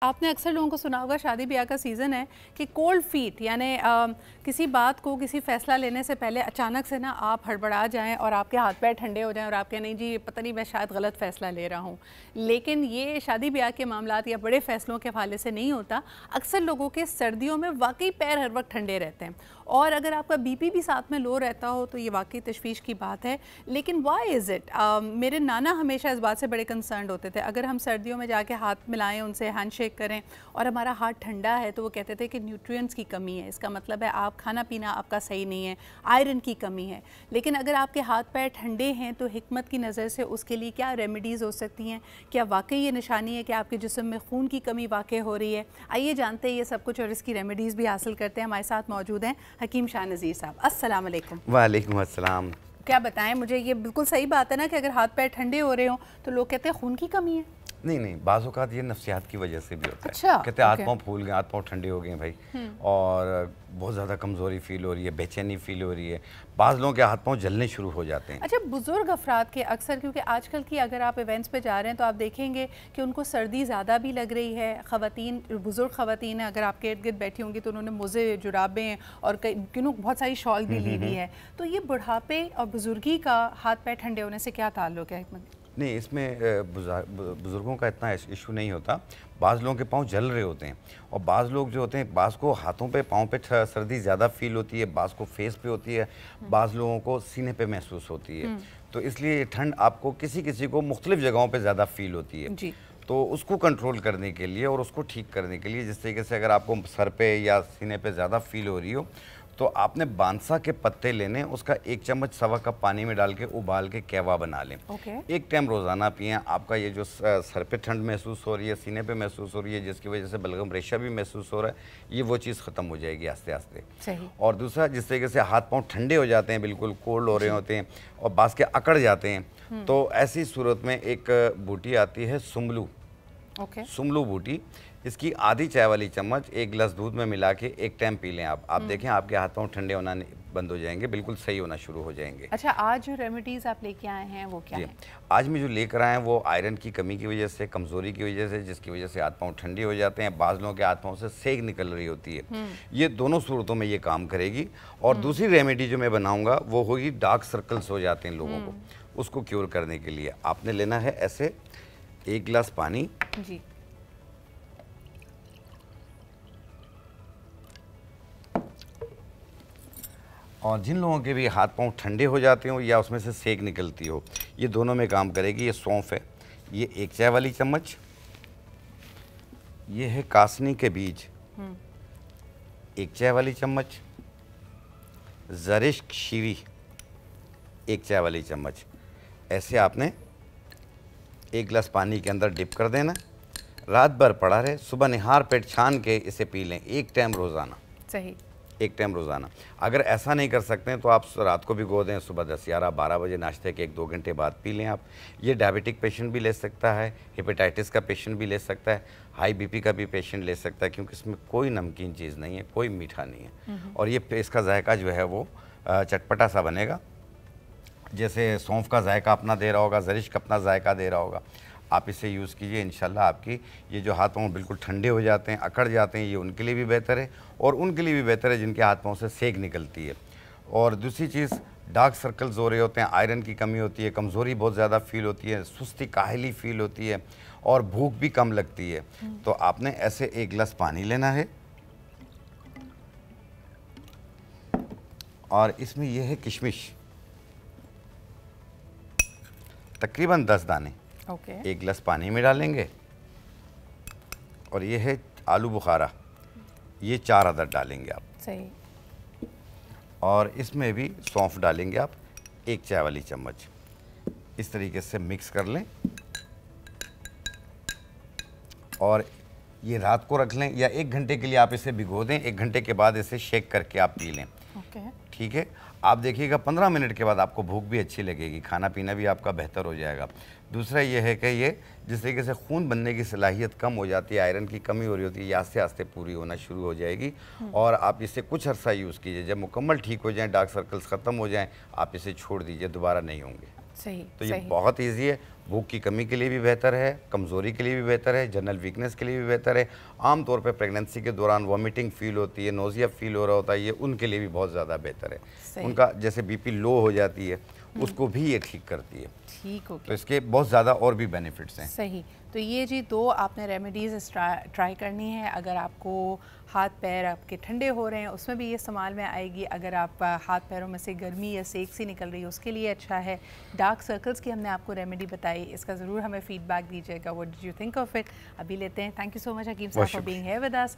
आपने अक्सर लोगों को सुना होगा, शादी ब्याह का सीज़न है कि कोल्ड फीट यानी किसी बात को, किसी फ़ैसला लेने से पहले अचानक से ना आप हड़बड़ा जाएं और आपके हाथ पैर ठंडे हो जाएं और आप कहें नहीं जी पता नहीं मैं शायद गलत फ़ैसला ले रहा हूं। लेकिन ये शादी ब्याह के मामलात या बड़े फ़ैसलों के हवाले से नहीं होता। अक्सर लोगों के सर्दियों में वाकई पैर हर वक्त ठंडे रहते हैं और अगर आपका बीपी भी साथ में लो रहता हो तो ये वाकई तशवीश की बात है। लेकिन वाई इज़ इट, मेरे नाना हमेशा इस बात से बड़े कंसर्न होते थे, अगर हम सर्दियों में जाके हाथ मिलाएं, उनसे हैंडशेक करें और हमारा हाथ ठंडा है तो वो कहते थे कि न्यूट्रिएंट्स की कमी है, इसका मतलब है आप खाना पीना आपका सही नहीं है, आयरन की कमी है। लेकिन अगर आपके हाथ पैर ठंडे हैं तो हिकमत की नज़र से उसके लिए क्या रेमेडीज़ हो सकती हैं? क्या वाकई ये निशानी है कि आपके जिस्म में खून की कमी वाकई हो रही है? आइए जानते हैं ये सब कुछ और इसकी रेमेडीज़ भी हासिल करते हैं। हमारे साथ मौजूद हैं हकीम शाह नज़ीर साहब। अस्सलाम वालेकुम। वालेकुम अस्सलाम। क्या बताएं मुझे, ये बिल्कुल सही बात है ना कि अगर हाथ पैर ठंडे हो रहे हों तो लोग कहते हैं खून की कमी है? नहीं नहीं, बाज़ औक़ात ये नफ्सियात की वजह से भी होता है। अच्छा, कहते हैं हाथ पाँव फूल गए, हाथ पाँव ठंडे हो गए भाई, और बहुत ज़्यादा कमज़ोरी फ़ील हो रही है, बेचैनी फ़ील हो रही है, बाज़ लोगों के हाथ पाँव जलने शुरू हो जाते हैं। अच्छा, बुज़ुर्ग अफराद के अक्सर, क्योंकि आजकल की अगर आप इवेंट्स पे जा रहे हैं तो आप देखेंगे कि उनको सर्दी ज़्यादा भी लग रही है। ख़वातीन, बुज़ुर्ग ख़वातीन है, अगर आपके इर्द गिर्द बैठी होंगी तो उन्होंने मोज़े, जुराबें और कई बहुत सारी शॉल भी ली हुई है। तो ये बुढ़ापे और बुज़ुर्गी का हाथ पैर ठंडे होने से क्या ताल्लुक़ है? नहीं, इसमें बुज़ुर्गों का इतना इशू नहीं होता। बाज़ लोगों के पाँव जल रहे होते हैं और बाज़ लोग जो होते हैं, बाज़ को हाथों पे, पाँव पे सर्दी ज़्यादा फ़ील होती है, बाज़ को फेस पे होती है, बाज़ लोगों को सीने पे महसूस होती है। तो इसलिए ठंड आपको किसी किसी को मुख्तलिफ़ जगहों पे ज़्यादा फ़ील होती है जी। तो उसको कंट्रोल करने के लिए और उसको ठीक करने के लिए, जिस तरीके से अगर आपको सर पे या सीने पे ज़्यादा फ़ील हो रही हो तो आपने बांसा के पत्ते लेने, उसका 1 चम्मच सवा कप पानी में डाल के उबाल के कहवा बना लें। एक टाइम रोज़ाना पिएं। आपका ये जो सर पे ठंड महसूस हो रही है, सीने पे महसूस हो रही है, जिसकी वजह से बलगम रेशा भी महसूस हो रहा है, ये वो चीज़ ख़त्म हो जाएगी आस्ते आस्ते। और दूसरा, जिस तरीके से हाथ पाँव ठंडे हो जाते हैं, बिल्कुल कोल्ड हो रहे होते हैं और बाँस के अकड़ जाते हैं, तो ऐसी सूरत में एक बूटी आती है सुमलू, सुमलू बूटी। इसकी आधी चाय वाली चम्मच 1 गिलास दूध में मिला के एक टाइम पी लें आप देखें आपके हाथ पाँव ठंडे होना बंद हो जाएंगे, बिल्कुल सही होना शुरू हो जाएंगे। अच्छा, आज जो रेमेडीज़ आप लेके आए हैं वो क्या है? आज मैं जो लेकर आए हैं वो आयरन की कमी की वजह से, कमज़ोरी की वजह से, जिसकी वजह से हाथ पाँव ठंडे हो जाते हैं, बाज़ लोगों के हाथ पाँव से सेक निकल रही होती है, ये दोनों सूरतों में ये काम करेगी। और दूसरी रेमेडी जो मैं बनाऊँगा वो होगी, डार्क सर्कल्स हो जाते हैं लोगों को, उसको क्योर करने के लिए आपने लेना है ऐसे 1 गिलास पानी जी, और जिन लोगों के भी हाथ पाँव ठंडे हो जाते हो या उसमें से सेक निकलती हो, ये दोनों में काम करेगी। ये सौंफ है, ये 1 चाय वाली चम्मच, ये है कासनी के बीज 1 चाय वाली चम्मच, ज़रिश्क शीरी 1 चाय वाली चम्मच। ऐसे आपने 1 गिलास पानी के अंदर डिप कर देना, रात भर पड़ा रहे, सुबह निहार पेट छान के इसे पी लें, 1 टाइम रोज़ाना। सही, 1 टाइम रोज़ाना। अगर ऐसा नहीं कर सकते हैं तो आप रात को भिगो दें, सुबह 10, 11, 12 बजे नाश्ते के 1-2 घंटे बाद पी लें आप। ये डायबिटिक पेशेंट भी ले सकता है, हेपेटाइटिस का पेशेंट भी ले सकता है, हाई बीपी का भी पेशेंट ले सकता है, क्योंकि इसमें कोई नमकीन चीज़ नहीं है, कोई मीठा नहीं है। और ये इसका जायका जो है वो चटपटा सा बनेगा, जैसे सौंफ का जायका अपना दे रहा होगा, ज़रिश्क अपना जायका दे रहा होगा। आप इसे यूज़ कीजिए, इंशाल्लाह आपकी ये जो हाथ पाँव बिल्कुल ठंडे हो जाते हैं, अकड़ जाते हैं, ये उनके लिए भी बेहतर है और उनके लिए भी बेहतर है जिनके हाथ पाँव से सेक निकलती है। और दूसरी चीज़, डार्क सर्कल्स हो रहे होते हैं, आयरन की कमी होती है, कमज़ोरी बहुत ज़्यादा फ़ील होती है, सुस्ती काहली फ़ील होती है और भूख भी कम लगती है, तो आपने ऐसे 1 गिलास पानी लेना है और इसमें यह है किशमिश, तकरीबन 10 दाने 1 गिलास पानी में डालेंगे। और ये है आलू बुखारा, ये 4 अदद डालेंगे आप। सही। और इसमें भी सौंफ डालेंगे आप 1 चाय वाली चम्मच। इस तरीके से मिक्स कर लें और ये रात को रख लें या 1 घंटे के लिए आप इसे भिगो दें, 1 घंटे के बाद इसे शेक करके आप पी लें। ठीक है, आप देखिएगा 15 मिनट के बाद आपको भूख भी अच्छी लगेगी, खाना पीना भी आपका बेहतर हो जाएगा। दूसरा ये है कि ये जिस तरीके से खून बनने की सलाहियत कम हो जाती है, आयरन की कमी हो रही होती है, ये आस्ते आस्ते पूरी होना शुरू हो जाएगी। और आप इसे कुछ अर्सा यूज़ कीजिए, जब मुकम्मल ठीक हो जाएं, डार्क सर्कल्स ख़त्म हो जाएं, आप इसे छोड़ दीजिए, दोबारा नहीं होंगे। सही, तो ये सही। बहुत ईजी है। भूख की कमी के लिए भी बेहतर है, कमज़ोरी के लिए भी बेहतर है, जनरल वीकनेस के लिए भी बेहतर है। आमतौर पे प्रेगनेंसी के दौरान वॉमिटिंग फील होती है, नोज़िया फील हो रहा होता है, ये उनके लिए भी बहुत ज़्यादा बेहतर है। उनका जैसे बीपी लो हो जाती है उसको भी ये ठीक करती है। ठीक हो तो इसके बहुत ज़्यादा और भी बेनिफिट्स हैं। सही। तो ये जी 2 आपने रेमेडीज़ ट्राई करनी है। अगर आपको हाथ पैर आपके ठंडे हो रहे हैं उसमें भी ये इस्तेमाल में आएगी। अगर आप हाथ पैरों में से गर्मी या सेक सी निकल रही है उसके लिए अच्छा है। डार्क सर्कल्स की हमने आपको रेमेडी बताई, इसका ज़रूर हमें फीडबैक दीजिएगा। What do you think of it? अभी लेते हैं। थैंक यू सो मच हकीम साहब for being here with us.